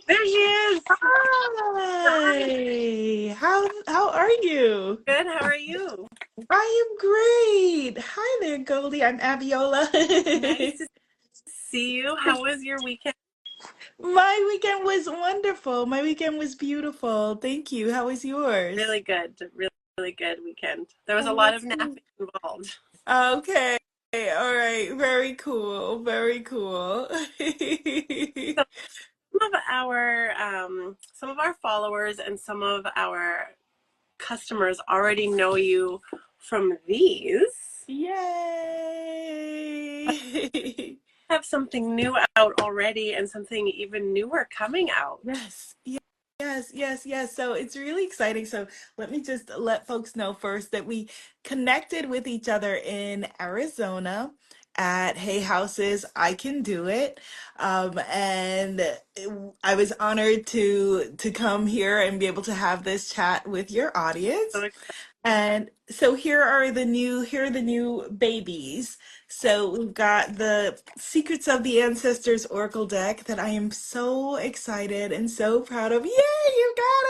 There she is. Hi. How are you? Good. How are you? I am great. Hi there, Goldie. I'm Nice Abiola. to see you. How was your weekend? My weekend was wonderful. My weekend was beautiful. Thank you. How was yours? Really good. Really, really good weekend. There was a Oh, lot of that's napping good. involved. Okay. All right. Very cool. Very cool. So some of our followers and some of our customers already know you from these. Yay. Have something new out already and something even newer coming out. Yes, yes. So it's really exciting. So let me just let folks know first that we connected with each other in Arizona at Hay Houses. I Can Do It. I was honored to come here and be able to have this chat with your So audience. excited. And so here are the new babies. So we've got the Secrets of the Ancestors Oracle deck that I am so excited and so proud of. Yay, you got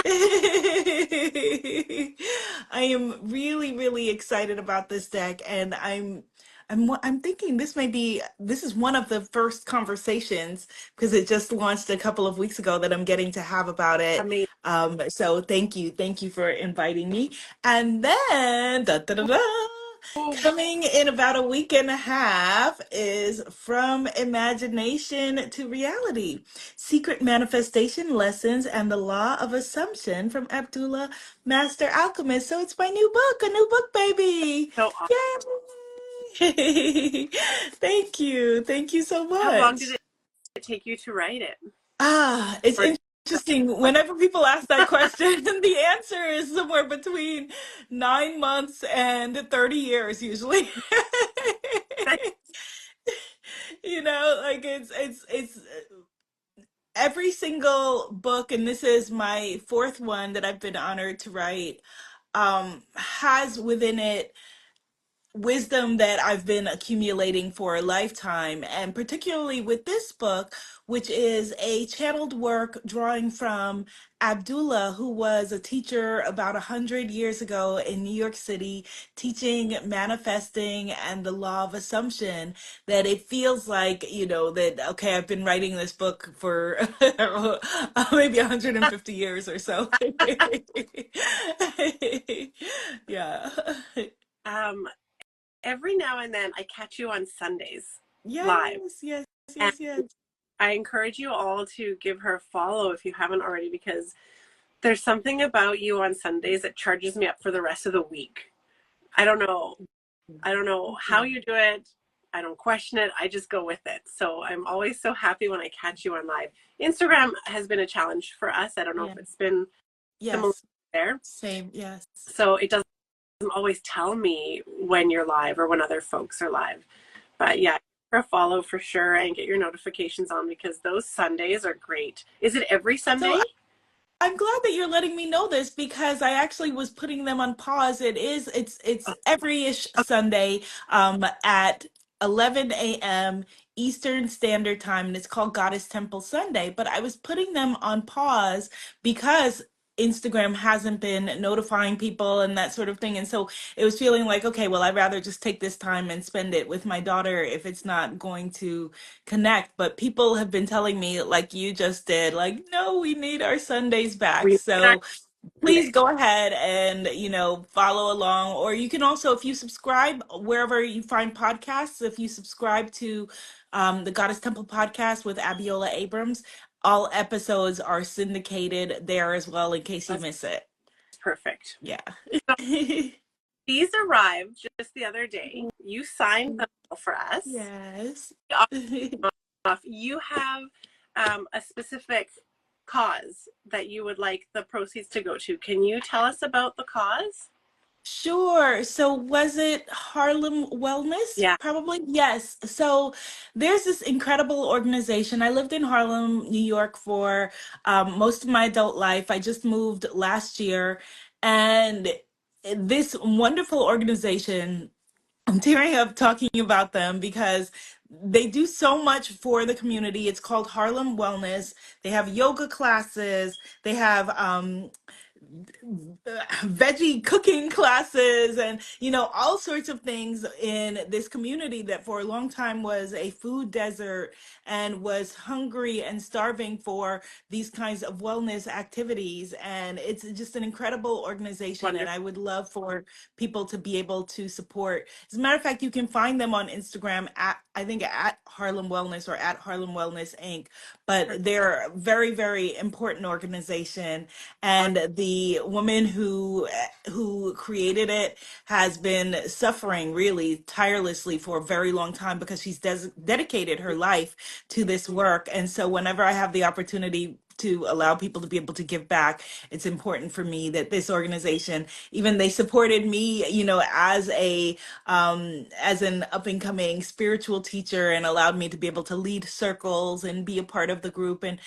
it! I am really, really excited about this deck, and I'm thinking this is one of the first conversations because it just launched a couple of weeks ago that I'm getting to have about it. Amazing. So thank you for inviting me. And then, coming in about a week and a half is From Imagination to Reality, Secret Manifestation Lessons and the Law of Assumption from Abdullah, Master Alchemist. So it's my new book, a new book, baby. So awesome. Yay! Thank you. Thank you so How long did much. it take you to write it? It's Or interesting. Whenever people ask that question, the answer is somewhere between 9 months and 30 years, usually. Like it's every single book, and this is my fourth one that I've been honored to write, has within it wisdom that I've been accumulating for a lifetime. And particularly with this book, which is a channeled work drawing from Abdullah, who was a teacher about 100 years ago in New York City, teaching manifesting and the law of assumption, that it feels like, that, okay, I've been writing this book for maybe 150 years or so. Yeah. um, every now and then I catch you on Sundays live. Yes, yes, And yes, yes. I encourage you all to give her a follow if you haven't already, because there's something about you on Sundays that charges me up for the rest of the week. I don't know. I don't know how you do it. I don't question it. I just go with it. So I'm always so happy when I catch you on live. Instagram has been a challenge for us. I don't know Yeah. if it's been similar Yes. there. Same. Yes. So it doesn't always tell me when you're live or when other folks are live. But yeah, for a follow for sure and get your notifications on, because those Sundays are great. Is it every So Sunday? I'm glad that you're letting me know this because I actually was putting them on pause. It's Oh, every-ish Sunday at 11 a.m. Eastern Standard Time, and it's called Goddess Temple Sunday. But I was putting them on pause because Instagram hasn't been notifying people and that sort of thing. And so it was feeling like, okay, well, I'd rather just take this time and spend it with my daughter if it's not going to connect. But people have been telling me, like you just did, like, no, we need our Sundays back. we need our So please Sunday. go ahead and, follow along. Or you can also, if you subscribe wherever you find podcasts, if you subscribe to the Goddess Temple podcast with Abiola Abrams, all episodes are syndicated there as well in case you That's miss it. perfect. Yeah. So these arrived just the other day. You signed them for us. Yes. You have a specific cause that you would like the proceeds to go to. Can you tell us about the cause? Sure. So was it Harlem Wellness? Yeah. Probably. Yes. So there's this incredible organization. I lived in Harlem, New York for most of my adult life. I just moved last year. And this wonderful organization I'm tearing up talking about them because they do so much for the community. It's called Harlem Wellness. They have yoga classes. They have veggie cooking classes and all sorts of things in this community that for a long time was a food desert and was hungry and starving for these kinds of wellness activities. And it's just an incredible organization, and Wonderful. I would love for people to be able to support. As a matter of fact, you can find them on Instagram at, I think, at Harlem Wellness or at Harlem Wellness Inc. But they're a very, very important organization, and the woman who created it has been suffering really tirelessly for a very long time because she's dedicated her life to this work. And so whenever I have the opportunity to allow people to be able to give back, it's important for me that this organization, even they supported me, as an up and coming spiritual teacher, and allowed me to be able to lead circles and be a part of the group, and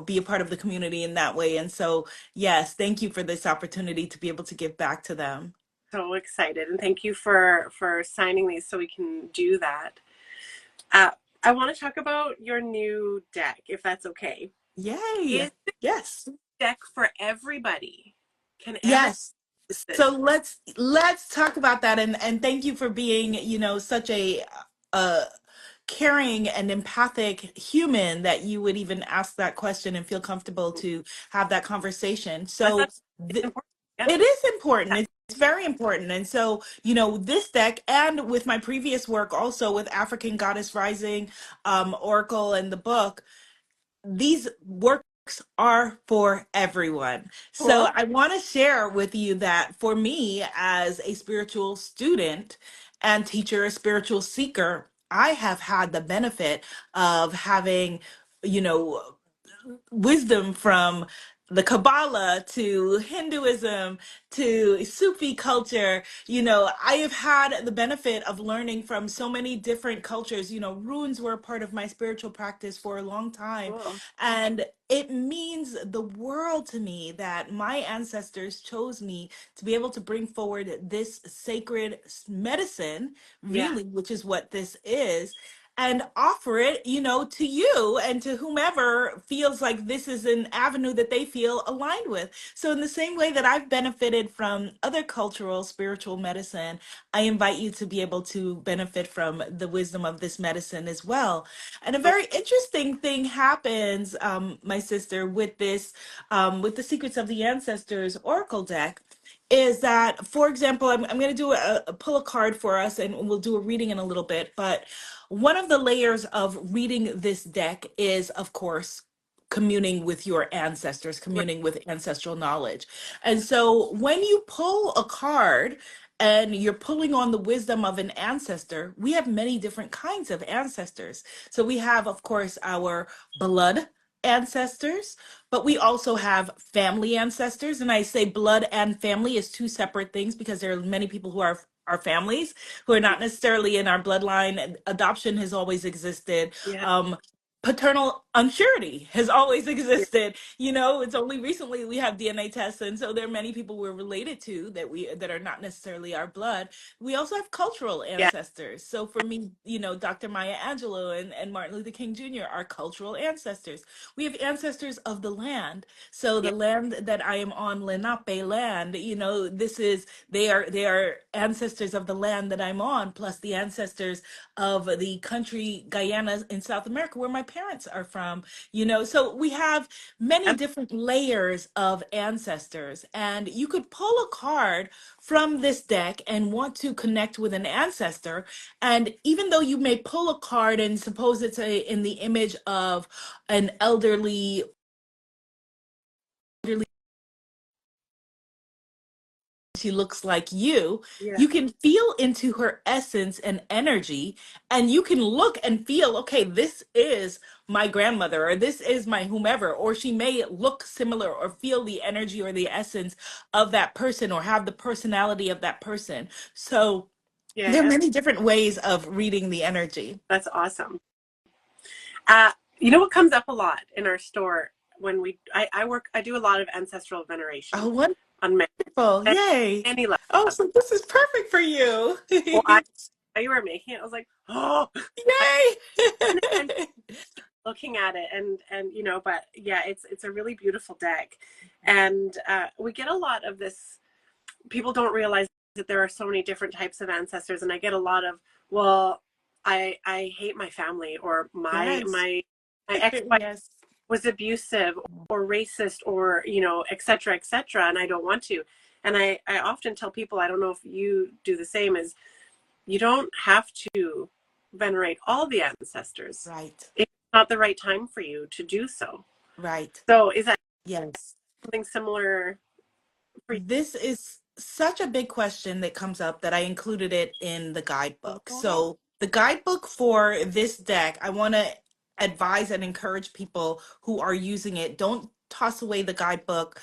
be a part of the community in that way. And so yes, thank you for this opportunity to be able to give back to them. So excited, and thank you for signing these so we can do that. I want to talk about your new deck, if that's okay. Yay. Is the Yes. deck for everybody? Can everyone Yes. use this? So let's talk about that, and thank you for being, such a caring and empathic human that you would even ask that question and feel comfortable to have that conversation. That's So it's important. Yeah. it is important. Yeah. It's very important. And so, this deck, and with my previous work also with African Goddess Rising, Oracle, and the book, these works are for everyone. So Cool. I want to share with you that for me, as a spiritual student and teacher, a spiritual seeker, I have had the benefit of having, you know, wisdom from the Kabbalah to Hinduism to Sufi culture. I have had the benefit of learning from so many different cultures. Runes were a part of my spiritual practice for a long time. Cool. And it means the world to me that my ancestors chose me to be able to bring forward this sacred medicine, Yeah. really, which is what this is, and offer it, to you and to whomever feels like this is an avenue that they feel aligned with. So, in the same way that I've benefited from other cultural spiritual medicine, I invite you to be able to benefit from the wisdom of this medicine as well. And a So very interesting thing happens, my sister, with the Secrets of the Ancestors Oracle deck. Is that, for example, I'm going to do pull a card for us, and we'll do a reading in a little bit. But one of the layers of reading this deck is, of course, communing with your ancestors, right. communing with ancestral knowledge. And so when you pull a card and you're pulling on the wisdom of an ancestor, we have many different kinds of ancestors. So we have, of course, our blood ancestors, but we also have family ancestors. And I say blood and family is two separate things because there are many people who are our families who are not necessarily in our bloodline. Adoption has always existed. Yeah. Paternal unsurety has always Yeah. existed. It's only recently we have DNA tests, and so there are many people we're related to that are not necessarily our blood. We also have cultural Yeah. ancestors. So for me, Dr. Maya Angelou and Martin Luther King Jr. are cultural ancestors. We have ancestors of the land. So Yeah. the land that I am on, Lenape land, they are ancestors of the land that I'm on, plus the ancestors of the country Guyana in South America, where my parents are from. So we have many Yeah. different layers of ancestors, and you could pull a card from this deck and want to connect with an ancestor. And even though you may pull a card and suppose it's in the image of an elderly, she looks like Yeah. you can feel into her essence and energy, and you can look and feel, okay, this is my grandmother, or this is my whomever, or she may look similar or feel the energy or the essence of that person or have the personality of that person. So there are Yeah. many different ways of reading the energy. That's awesome. Uh, you know what comes up a lot in our store when I do a lot of ancestral veneration Oh, on wonderful. many, Yay. many Oh, levels. so this is perfect for you. Well, I you were making it, I was like, oh, and Yay! looking at it, and but yeah, it's a really beautiful deck, and we get a lot of this. People don't realize that there are so many different types of ancestors, and I get a lot of, well, I hate my family, or Yes. my ex Yes. was abusive or racist, or etc etc, and I don't want to. And I often tell people, I don't know if you do the same, is you don't have to venerate all the ancestors. Right. It's not the right time for you to do so. Right. So is that Yes. something similar for you? This is such a big question that comes up that I included it in the guidebook. So, the guidebook for this deck, I want to advise and encourage people who are using it, don't toss away the guidebook.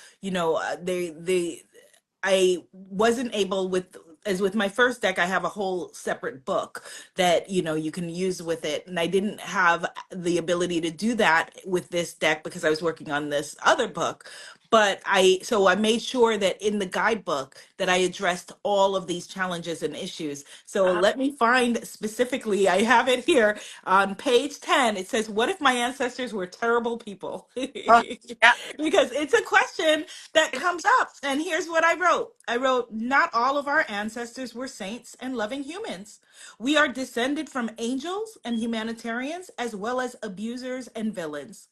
I wasn't able with, as with my first deck, I have a whole separate book that you can use with it, and I didn't have the ability to do that with this deck because I was working on this other book. But I made sure that in the guidebook that I addressed all of these challenges and issues. So uh, let me find specifically, I have it here on page 10. It says, what if my ancestors were terrible people? oh, yeah, Because it's a question that comes up. And here's what I wrote. I wrote, not all of our ancestors were saints and loving humans. We are descended from angels and humanitarians, as well as abusers and villains.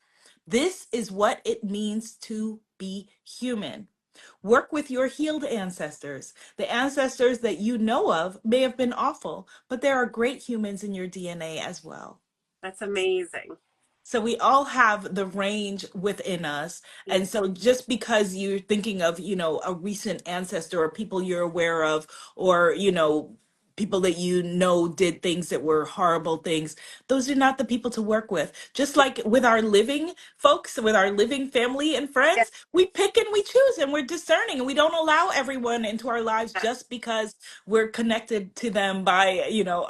This is what it means to be human. Work with your healed ancestors. The ancestors that you know of may have been awful, but there are great humans in your DNA as well. that's amazing. So we all have the range within us. Yeah, And so just because you're thinking of, a recent ancestor or people you're aware of, or, people that did things that were horrible things, those are not the people to work with. Just yeah, like with our living folks, with our living family and yeah, friends, we pick and we choose and we're discerning, and we don't allow everyone into our lives yeah, just because we're connected to them by,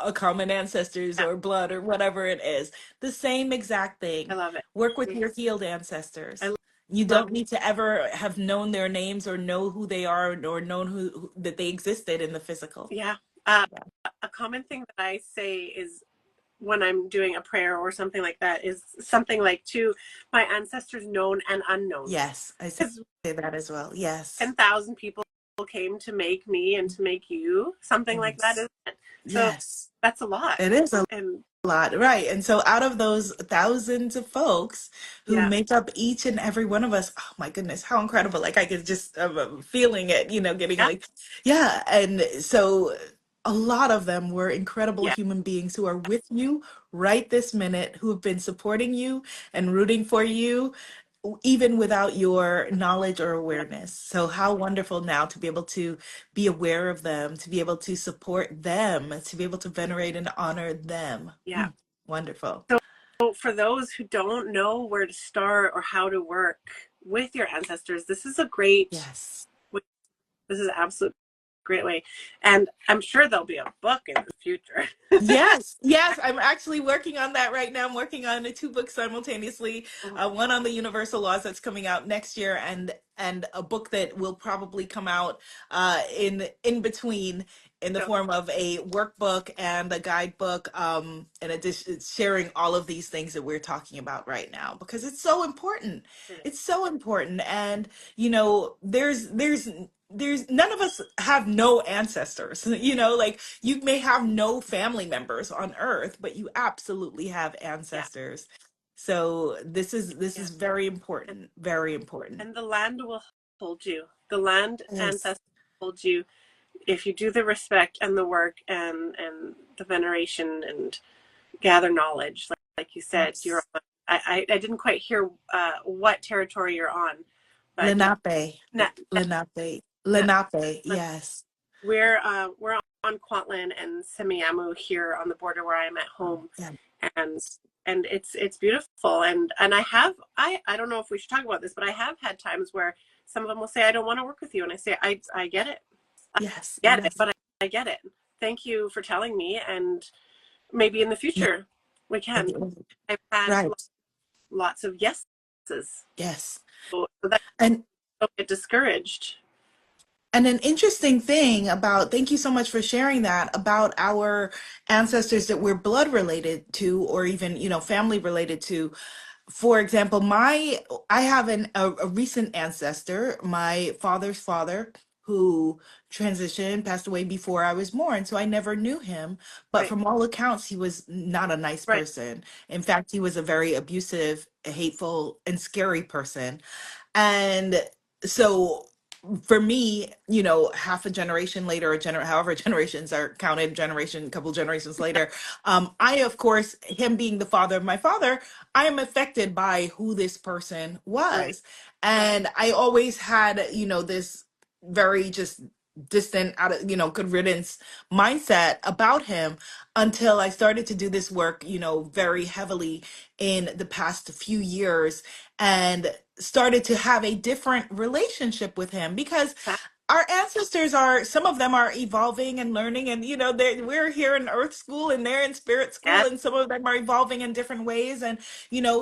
a common ancestors yeah. or blood or whatever it is. The same exact I thing. love it. Work with your healed ancestors. I You love. don't need to ever have known their names or know who they are or known that they existed in the physical. Yeah. A common thing that I say is, when I'm doing a prayer or something like that, is something like, to my ancestors known and unknown. Yes, I say Because that as well. Yes. 10,000 people came to make me and to make you, something like that, Yes. isn't it? So Yes. that's a lot. It is a And lot, right? And so out of those thousands of folks who yeah, make up each and every one of us, oh my goodness, how incredible. Like I could just, feeling it, getting yeah, like, yeah. And so a lot of them were incredible yeah, human beings who are with you right this minute, who have been supporting you and rooting for you, even without your knowledge or yeah, awareness. So how wonderful now to be able to be aware of them, to be able to support them, to be able to venerate and honor them. yeah. Wonderful. So for those who don't know where to start or how to work with your ancestors, this is a great, Yes. this is an absolute great way. And I'm sure there'll be a book in the future. Yes, yes, I'm actually working on that right now. I'm working on the two books simultaneously. Oh, One on the universal laws that's coming out next year, and a book that will probably come out in between, in the so form of a workbook and a guidebook, in addition, sharing all of these things that we're talking about right now because it's so important. It's so important, and there's none of us have no ancestors. Like you may have no family members on earth, but you absolutely have yeah, ancestors. So this is yeah. very important, very important. And the land will hold you. The land Yes. ancestors hold you if you do the respect and the work, and the veneration, and gather knowledge. Like you said, you're Yes. on, I didn't quite hear what territory you're on, but Lenape. na, Lenape. na, Lenape. na, Yes. we're on Kwantlen and Semiahmoo here on the border where I'm at home, Yeah. and it's beautiful. And I don't know if we should talk about this, but I have had times where some of them will say, I don't want to work with you, and I say, I get it. Yes. Get it, Yes. but I get it. Thank you for telling me, and maybe in the Yeah. future we can. I've had Right. lots of yeses, Yes. so that And don't get discouraged. And an interesting thing about, thank you so much for sharing that about our ancestors that we're blood related to, or even, family related to. For example, I have a recent ancestor, my father's father, who transitioned, passed away before I was born. So I never knew him. But Right, from all accounts, he was not a nice right, person. In fact, he was a very abusive, hateful, and scary person. And so for me, half a generation later, however generations are counted, couple generations later, I, of course, him being the father of my father, I am affected by who this person right, was. And I always had, this very just distant, out of, good riddance mindset about him until I started to do this work, very heavily in the past few years, and started to have a different relationship with him, because that, our ancestors are, some of them are evolving and learning, and we're here in earth school and they're in spirit school, yes, and some of them are evolving in different ways. And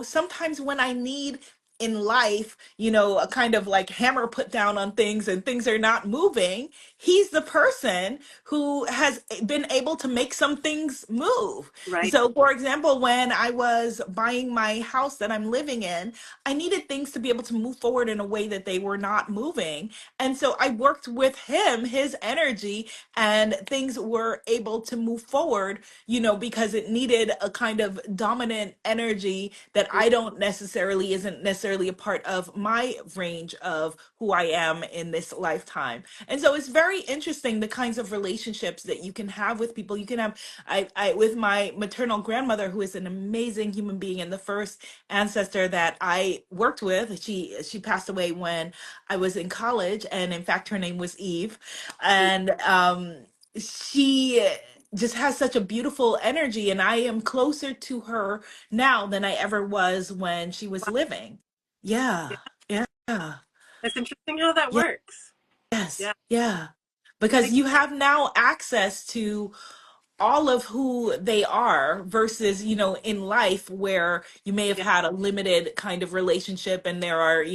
sometimes when I need in life, a kind of like hammer put down on things and things are not moving, he's the person who has been able to make some things move. right, So for example, when I was buying my house that I'm living in, I needed things to be able to move forward in a way that they were not moving. And so I worked with him, his energy, and things were able to move forward, because it needed a kind of dominant energy that I don't necessarily, isn't necessarily a part of my range of who I am in this lifetime. And so it's very interesting the kinds of relationships that you can have with people. You can have, with my maternal grandmother, who is an amazing human being and the first ancestor that I worked with. She passed away when I was in college, and in fact, her name was Eve, and she just has such a beautiful energy, and I am closer to her now than I ever was when she was wow, living. Yeah, yeah. yeah, It's interesting how that yeah, works. yes, Yeah, yeah. Because like, you have now access to all of who they are, versus in life where you may have yeah, had a limited kind of relationship, and there are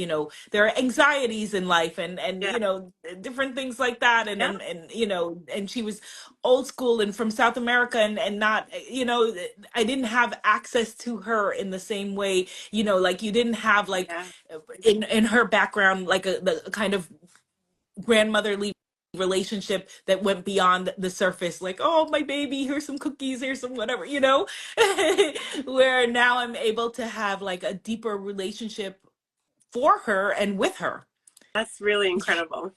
anxieties in life, and yeah, different things like that, and yeah, and she was old school and from South America, and not, I didn't have access to her in the same way, like you didn't have, like, yeah. in her background, like a kind of grandmotherly relationship that went beyond the surface, like, oh, my baby, here's some cookies, here's some whatever, where now I'm able to have like a deeper relationship for her and with her. That's really incredible.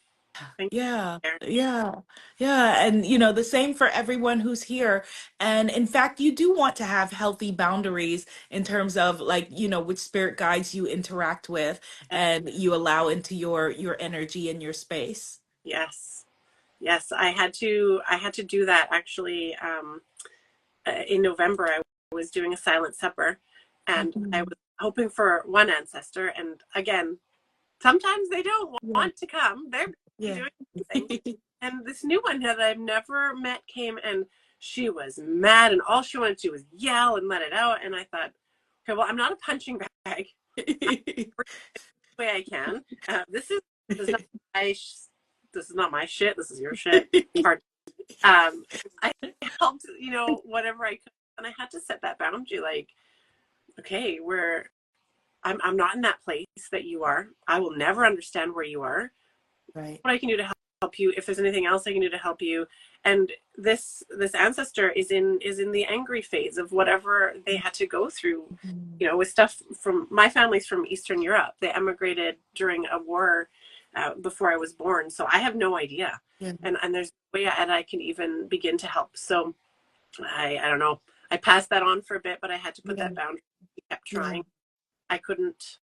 Thank Yeah, you. yeah, yeah. And the same for everyone who's here. And in fact, you do want to have healthy boundaries in terms of, like, which spirit guides you interact with and you allow into your energy and your space. Yes, yes. I had to do that actually. In November, I was doing a silent supper, and I Mhm. was hoping for one ancestor. And again, sometimes they don't Yeah. want to come; they're busy Yeah. doing something. And this new one that I've never met came, and she was mad, and all she wanted to do was yell and let it out. And I thought, okay, well, I'm not a punching bag. The way I can. This is not my this is not my shit. This is your shit. Hard. I helped, whatever I could, and I had to set that boundary. Like, okay, I'm not in that place that you are. I will never understand where you are. Right. What I can do to help you, if there's anything else I can do to help you. And this ancestor is in the angry phase of whatever they had to go through, Mhm. with stuff from my family's from Eastern Europe. They emigrated during a war, before I was born, so I have no idea. Yeah. And there's no way that I can even begin to help. So I don't know. I passed that on for a bit, but I had to put Yeah. that boundary. I kept Yeah. trying. I couldn't.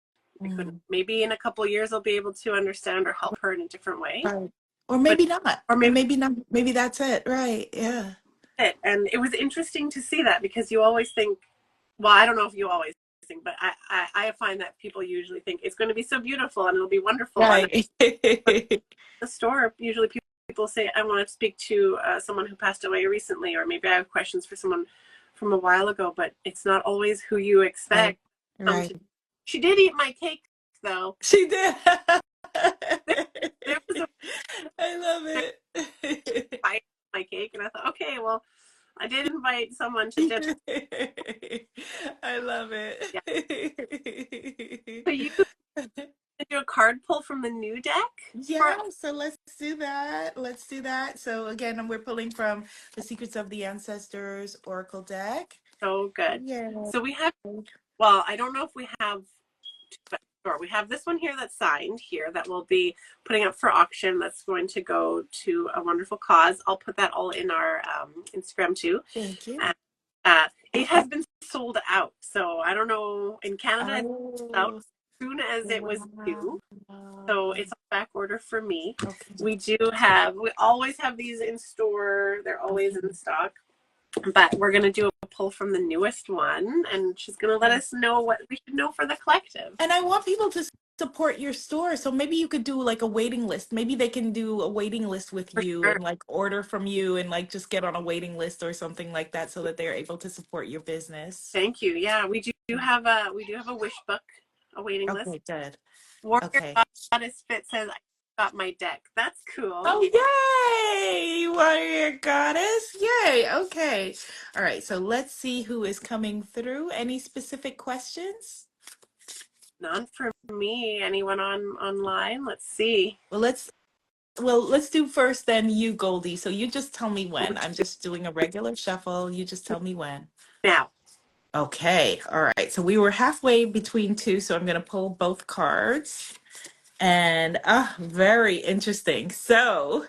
I couldn't. Mm. Maybe in a couple of years I'll be able to understand or help her in a different way. Right. Or But maybe not. or And maybe maybe not. Maybe that's it. Right. Yeah. it. And it was interesting to see that, because you always think, well, I don't know if you always think, but I find that people usually think it's going to be so beautiful and it'll be wonderful. And Right. the store, usually people say, I want to speak to someone who passed away recently, or maybe I have questions for someone from a while ago, but it's not always who you Right. expect. Right. She did eat my cake, though. She did. There, there So I love I it. invited my cake, and I thought, okay, well, I did invite someone to dinner. I love Yeah. it. So you could do a card pull from the new deck for Yeah, so let's do that. Let's do that. So again, we're pulling from the Secrets of the Ancestors Oracle deck. so good. Yeah. So we have, well, I don't know if we have, but sure, we have this one here that's signed here that we'll be putting up for auction. That's going to go to a wonderful cause. I'll put that all in our Instagram too. Thank you. And, it has been sold out. So I don't know, in Canada, it's sold out Oh, as soon as it was due. So wow. it's a back order for me. Okay. We always have these in store. They're always Okay. in stock. But we're going to do a pull from the newest one, and she's going to let us know what we should know for the collective. And I want people to support your store. So maybe you could do like a waiting list. Maybe they can do a waiting list with For you sure. and like order from you and like just get on a waiting list or something like that so that they're able to support your business. Thank you. Yeah, we do have a wish book, a waiting list. Okay, good. Warrior Okay. Goddess Fit says I got my deck. That's cool. Oh, yay! Warrior Goddess. Yay. Okay. All right. So let's see who is coming through. Any specific questions? None for me. Anyone on online? Let's see. Well, let's do first then you, Goldie. So you just tell me when. Let's I'm do just doing a regular shuffle. You just it tell me when. now. Okay. All right. So we were halfway between two, so I'm going to pull both cards. And very interesting. So,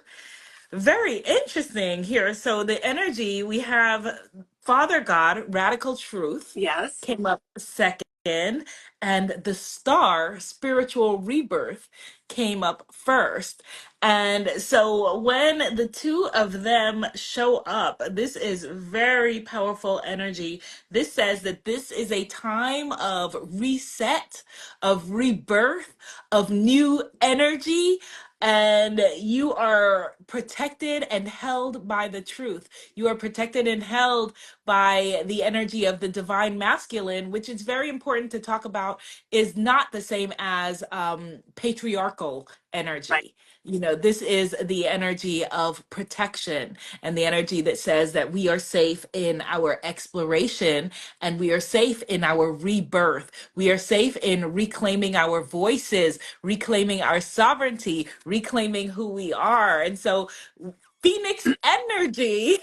very interesting here. So the energy we have Father God, Radical Truth, Yes. came up second, and the star, Spiritual Rebirth, came up first. And so when the two of them show up, this is very powerful energy. This says that this is a time of reset, of rebirth, of new energy, and you are protected and held by the truth. You are protected and held by the energy of the divine masculine, which is very important to talk about, is not the same as patriarchal Right. energy. You know, this is the energy of protection and the energy that says that we are safe in our exploration and we are safe in our rebirth. We are safe in reclaiming our voices, reclaiming our sovereignty, reclaiming who we are. And so, Phoenix energy.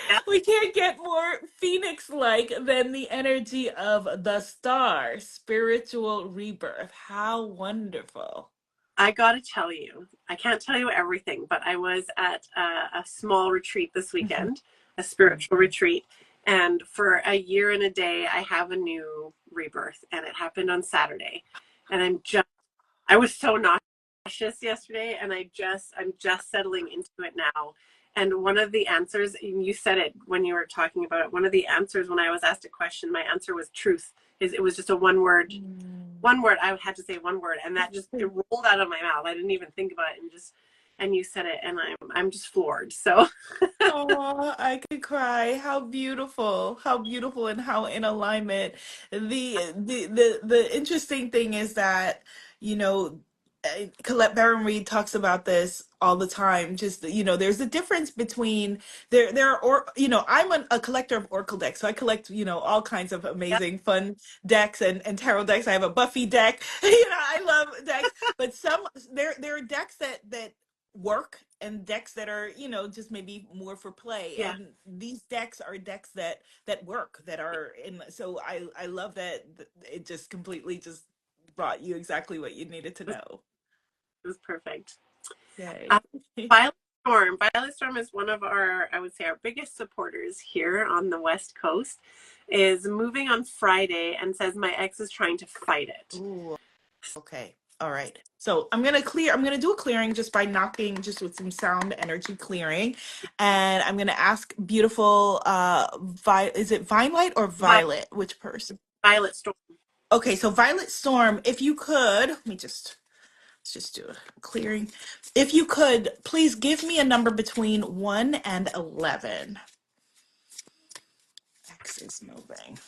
Yeah. We can't get more Phoenix like than the energy of the star, spiritual rebirth. How wonderful. I gotta tell you, I can't tell you everything, but I was at a small retreat this Mhm. weekend, a spiritual retreat. And for a year and a day, I have a new rebirth, and it happened on Saturday. And I was so nauseous yesterday, and I'm just settling into it now. And one of the answers, and you said it when you were talking about it, one of the answers when I was asked a question, my answer was truth. It was just a Mm. one word. I had to say one word, and that just it rolled out of my mouth. I didn't even think about it, and you said it, and I'm just floored. So Oh, I could cry. How beautiful. How beautiful and how in alignment. The interesting thing is that, you know, Colette Baron Reed talks about this all the time. Just, you know, there's a difference between there are, or, you know, I'm a collector of Oracle decks. So I collect, you know, all kinds of yeah, amazing fun decks and tarot decks. I have a Buffy deck. You know, I love decks, but there are decks that work and decks that are, you know, just maybe more for play, yeah, and these decks are decks that work, that are in. So I love that it just completely just brought you exactly what you needed to know. it was perfect. Yay. Uh, Violet Storm. Violet Storm is one of our, I would say, our biggest supporters here on the West Coast. Is moving on Friday and says my ex is trying to fight it. Ooh, okay. All right. So I'm gonna do a clearing just by knocking, just with some sound energy clearing. And I'm gonna ask beautiful is it Vine Light or Violet? Which person? Violet Storm. Okay, so Violet Storm, if you could, let's just do a clearing. If you could, please give me a number between 1 and 11. X is moving.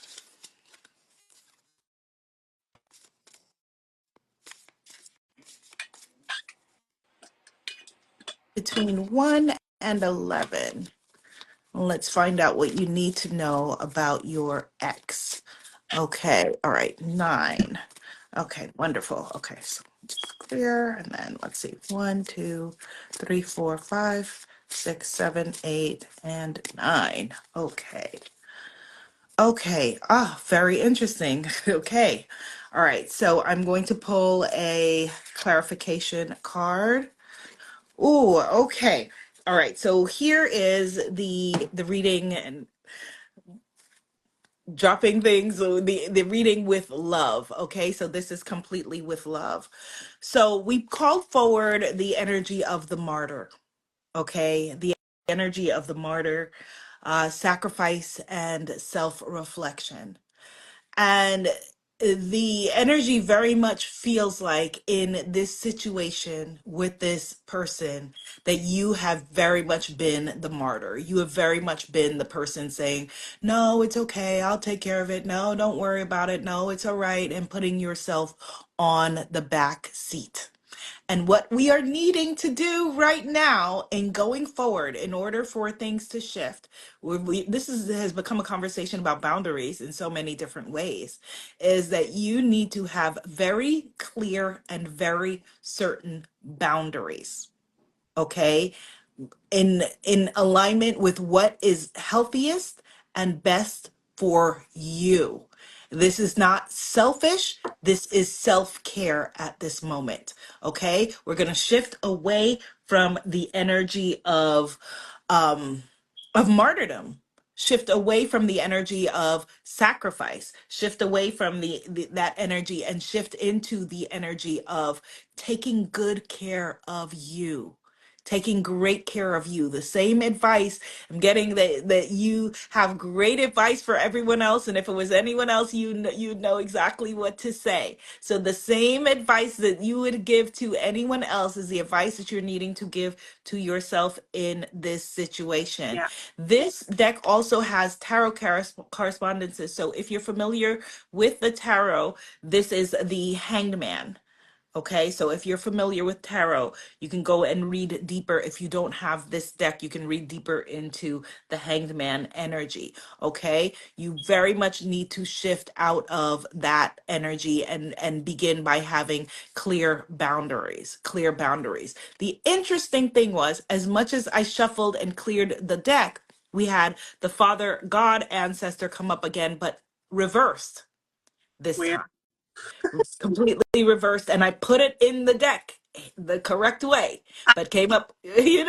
between 1 and 11. Let's find out what you need to know about your ex. Okay, all right, 9. Okay, wonderful. Okay, so just clear, and then let's see, 1, 2, 3, 4, 5, 6, 7, 8, and 9. Okay. Okay. Ah, very interesting. Okay. All right. So I'm going to pull a clarification card. Ooh, okay. All right. So here is the reading and dropping things, so the reading with love. Okay. So this is completely with love. So we called forward the energy of the martyr. Okay. The energy of the martyr, sacrifice and self-reflection. And the energy very much feels like in this situation with this person that you have very much been the martyr. You have very much been the person saying, no, it's okay. I'll take care of it. No, don't worry about it. No, it's all right. And putting yourself on the back seat. And what we are needing to do right now and going forward in order for things to shift, this has become a conversation about boundaries in so many different ways, is that you need to have very clear and very certain boundaries. Okay, in alignment with what is healthiest and best for you. This is not selfish. This is self-care at this moment. Okay? We're going to shift away from the energy of martyrdom. Shift away from the energy of sacrifice. Shift away from that energy and shift into the energy of taking good care of you, taking great care of you. The same advice I'm getting, that you have great advice for everyone else, and if it was anyone else, you'd know exactly what to say. So the same advice that you would give to anyone else is the advice that you're needing to give to yourself in this situation. Yeah. This deck also has tarot correspondences. So if you're familiar with the tarot, this is the Hanged Man. Okay, so if you're familiar with tarot, you can go and read deeper. If you don't have this deck, you can read deeper into the Hanged Man energy. Okay, you very much need to shift out of that energy and begin by having clear boundaries. Clear boundaries. The interesting thing was, as much as I shuffled and cleared the deck, we had the Father God ancestor come up again, but reversed this Weird. time. It's completely reversed, and I put it in the deck the correct way, but came up, you've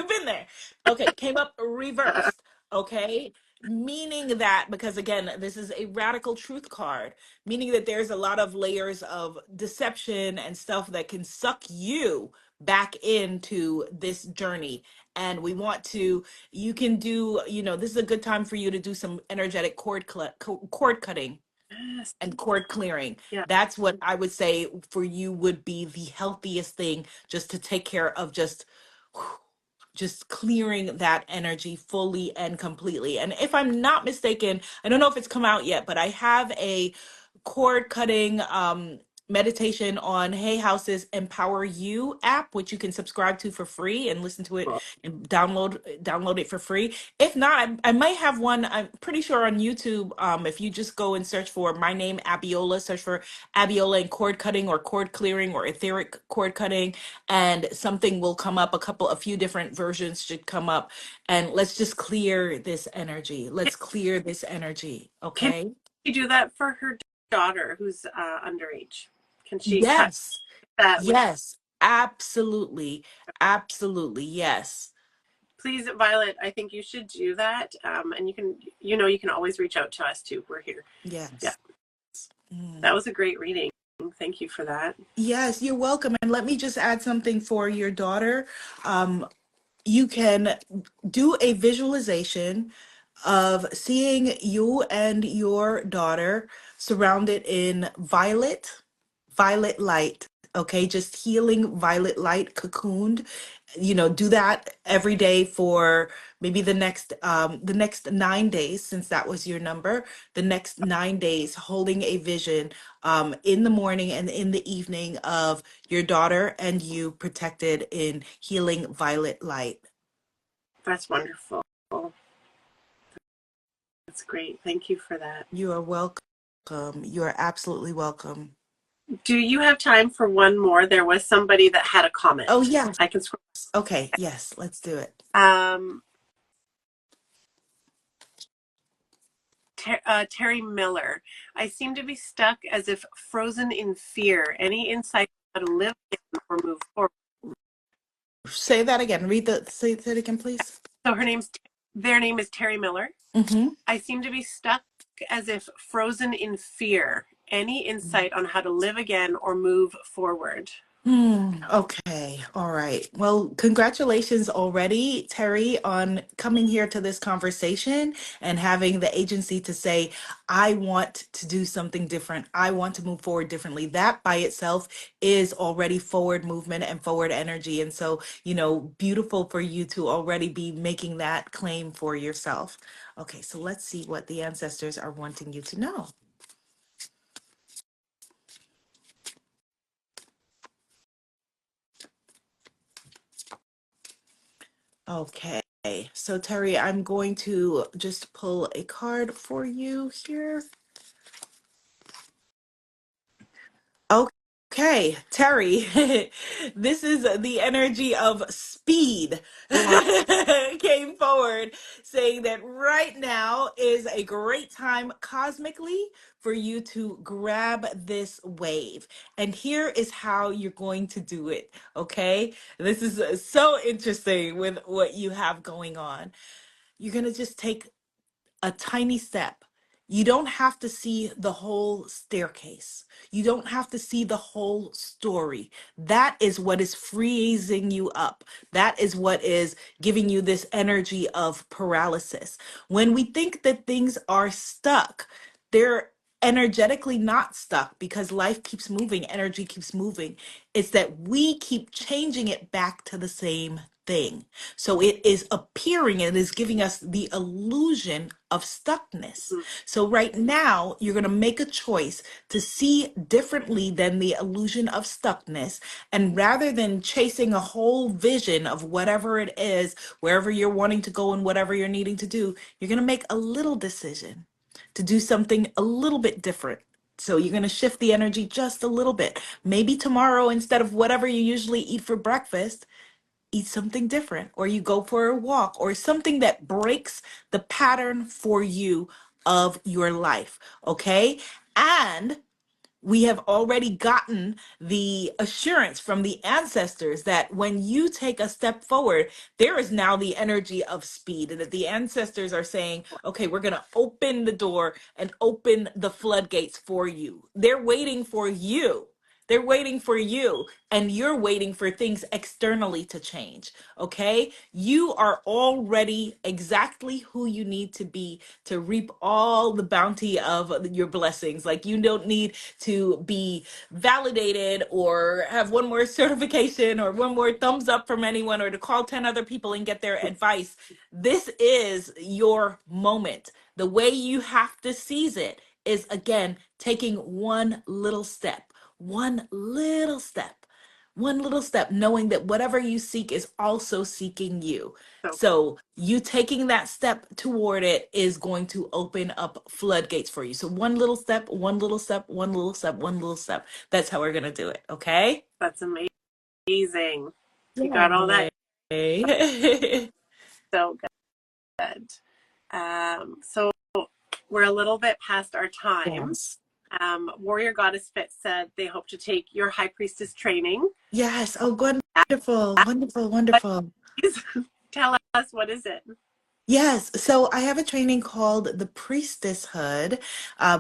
been there. Okay, came up reversed. Okay, meaning that, because again, this is a radical truth card, meaning that there's a lot of layers of deception and stuff that can suck you back into this journey. And we want to, you can do, this is a good time for you to do some energetic cord cutting Yes. and cord clearing. Yeah. That's what I would say for you would be the healthiest thing, just to take care of just clearing that energy fully and completely. And if I'm not mistaken, I don't know if it's come out yet, but I have a cord cutting meditation on Hay House's Empower You app, which you can subscribe to for free and listen to it Cool. and download it for free. If not, I might have one, I'm pretty sure, on YouTube. If you just go and search for my name, Abiola, search for Abiola and cord cutting or cord clearing or etheric cord cutting, and something will come up. A few different versions should come up. And let's just clear this energy. Can, Let's clear this energy. can Okay. she do that for her daughter who's underage? Can she cut Yes. that with? Yes. Absolutely. Absolutely. Yes. Please, Violet, I think you should do that. And you can always reach out to us too. We're here. Yeah. Yes. Mm. That was a great reading. Thank you for that. Yes, you're welcome. And let me just add something for your daughter. You can do a visualization of seeing you and your daughter surrounded in violet light. Okay, just healing violet light, cocooned. Do that every day for maybe the next 9 days, since that was your number. The next 9 days, holding a vision in the morning and in the evening of your daughter and you protected in healing violet light. That's wonderful. That's great. Thank you for that. You are welcome. You are absolutely welcome. Do you have time for one more? There was somebody that had a Oh, comment. yes. I can scroll. Okay, yes, let's do it. Terry Miller. I seem to be stuck as if frozen in fear. Any insight on how to live or move forward? Say that again. Say that again, please. So their name is Terry Miller. Mm-hmm. I seem to be stuck as if frozen in fear. Any insight on how to live again or move forward? Okay. All right. Well, congratulations already, Terry, on coming here to this conversation and having the agency to say, I want to do something different. I want to move forward differently. That by itself is already forward movement and forward energy. And so, beautiful for you to already be making that claim for yourself. Okay. So let's see what the ancestors are wanting you to know. Okay, so Terry, I'm going to just pull a card for you here. Okay, Terry, this is the energy of speed. Wow. Came forward saying that right now is a great time cosmically for you to grab this wave. And here is how you're going to do it. Okay, this is so interesting with what you have going on. You're going to just take a tiny step. You don't have to see the whole staircase. You don't have to see the whole story. That is what is freezing you up. That is what is giving you this energy of paralysis. When we think that things are stuck, they're energetically not stuck because life keeps moving, energy keeps moving. It's that we keep changing it back to the same thing. So it is appearing, it is giving us the illusion of stuckness. So right now, you're going to make a choice to see differently than the illusion of stuckness. And rather than chasing a whole vision of whatever it is, wherever you're wanting to go and whatever you're needing to do, you're going to make a little decision to do something a little bit different. So you're going to shift the energy just a little bit. Maybe tomorrow, instead of whatever you usually eat for breakfast, eat something different, or you go for a walk, or something that breaks the pattern for you of your life. Okay. And we have already gotten the assurance from the ancestors that when you take a step forward, there is now the energy of speed, and that the ancestors are saying, okay, we're going to open the door and open the floodgates for you. They're waiting for you. They're waiting for you, and you're waiting for things externally to change. Okay. You are already exactly who you need to be to reap all the bounty of your blessings. Like, you don't need to be validated or have one more certification or one more thumbs up from anyone or to call 10 other people and get their advice. This is your moment. The way you have to seize it is, again, taking one little step, one little step, knowing that whatever you seek is also seeking you. So So you taking that step toward it is going to open up floodgates for you. So one little step, one little step, one little step, one little step. That's how we're going to do it. Okay. that's amazing. You got all that Yay. so good. So we're a little bit past our time. Yes. Warrior Goddess Fit said they hope to take your High Priestess training. Yes. Oh, wonderful, wonderful, wonderful. Please tell us, what is it? Yes, so I have a training called the Priestesshood,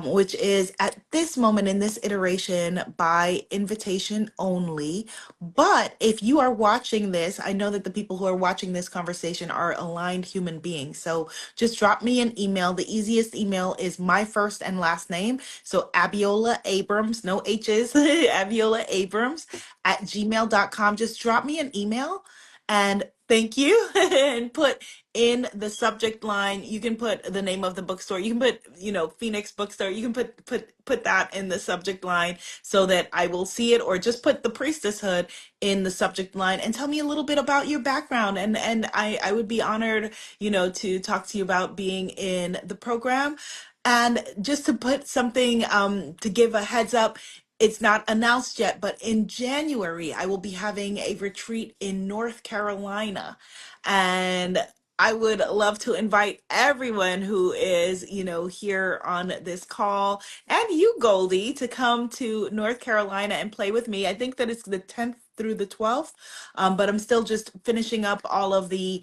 which is at this moment in this iteration by invitation only. But if you are watching this, I know that the people who are watching this conversation are aligned human beings. So just drop me an email. The easiest email is my first and last name. So Abiola Abrams, no H's, Abiola Abrams at gmail.com. Just drop me an email and thank you and put in the subject line. You can put the name of the bookstore. You can put, Phoenix Bookstore. You can put that in the subject line so that I will see it, or just put the priestesshood in the subject line and tell me a little bit about your background. And I would be honored, to talk to you about being in the program. And just to put something, to give a heads up, it's not announced yet, but in January, I will be having a retreat in North Carolina. And I would love to invite everyone who is, here on this call, and you, Goldie, to come to North Carolina and play with me. I think that it's the 10th through the 12th, but I'm still just finishing up all of the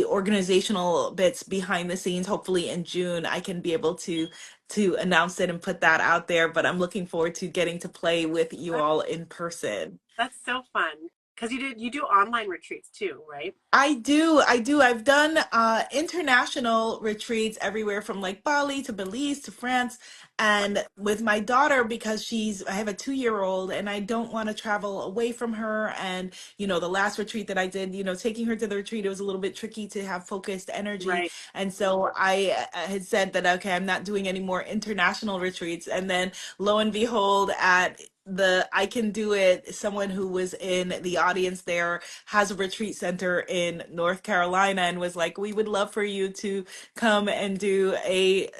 organizational bits behind the scenes. Hopefully in June, I can be able to announce it and put that out there. But I'm looking forward to getting to play with you That, all in person. that's so fun because you do online retreats too, right? I do. I do. I've done international retreats everywhere from like Bali to Belize to France. And with my daughter, because I have a 2-year-old and I don't want to travel away from her. And, the last retreat that I did, taking her to the retreat, it was a little bit tricky to have focused energy. Right. And so I had said that, okay, I'm not doing any more international retreats. And then lo and behold, at the I Can Do It, someone who was in the audience there has a retreat center in North Carolina and was like, we would love for you to come and do a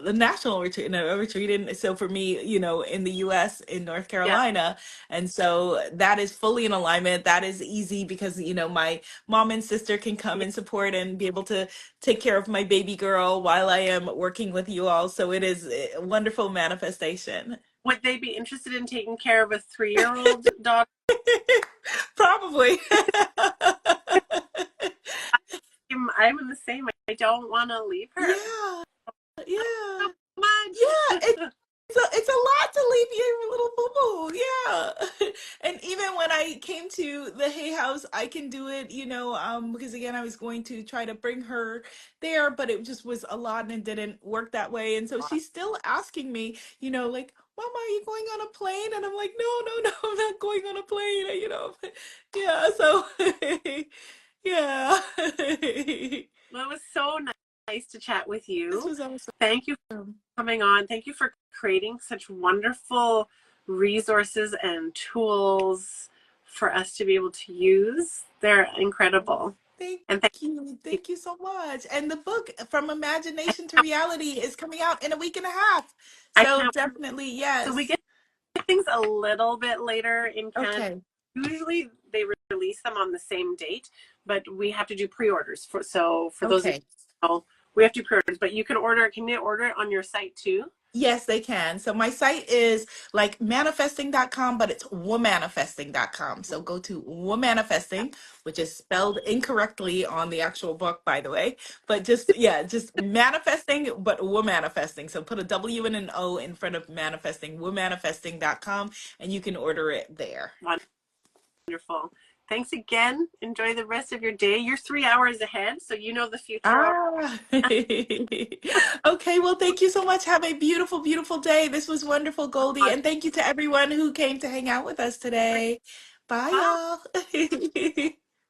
national retreat, no, a retreat. And so for me, in the US, in North Yeah. Carolina. And so that is fully in alignment. That is easy because, my mom and sister can come Yeah. and support and be able to take care of my baby girl while I am working with you all. So it is a wonderful manifestation. Would they be interested in taking care of a 3-year-old daughter? Probably. I'm in the same. I don't want to leave her Yeah, so yeah. Yeah, much. it's a lot to leave your little boo boo. Yeah. And even when I came to the Hay House, I Can Do It, because again, I was going to try to bring her there, but it just was a lot and it didn't work that way. And so she's still asking me, like, Mama, are you going on a plane? And I'm like, no, no, no, I'm not going on a plane. Yeah, so yeah. Well, it was so nice to chat with This you. was awesome. Thank you for coming on. Thank you for creating such wonderful resources and tools for us to be able to use. They're incredible. Thank And thank you. you. Thank you so much. And the book From Imagination to Reality is coming out in a week and a half. I So can't. definitely, So we yes. get things a little bit later in Canada. Okay. Usually they release them on the same date, but we have to do pre-orders for those of Okay. you who know, we have to do pre-orders. But you can order. Can you order it on your site too? Yes, they can. So my site is like manifesting.com, but it's womanifesting.com. So go to womanifesting, which is spelled incorrectly on the actual book, by the way. But just, yeah, just manifesting, but womanifesting. So put a W and an O in front of manifesting, womanifesting.com, and you can order it there. Wonderful. Thanks again. Enjoy the rest of your day. You're 3 hours ahead, so you know the future already. Ah, okay. Well, thank you so much. Have a beautiful, beautiful day. This was wonderful, Goldie. And thank you to everyone who came to hang out with us today. Bye, Bye. y'all.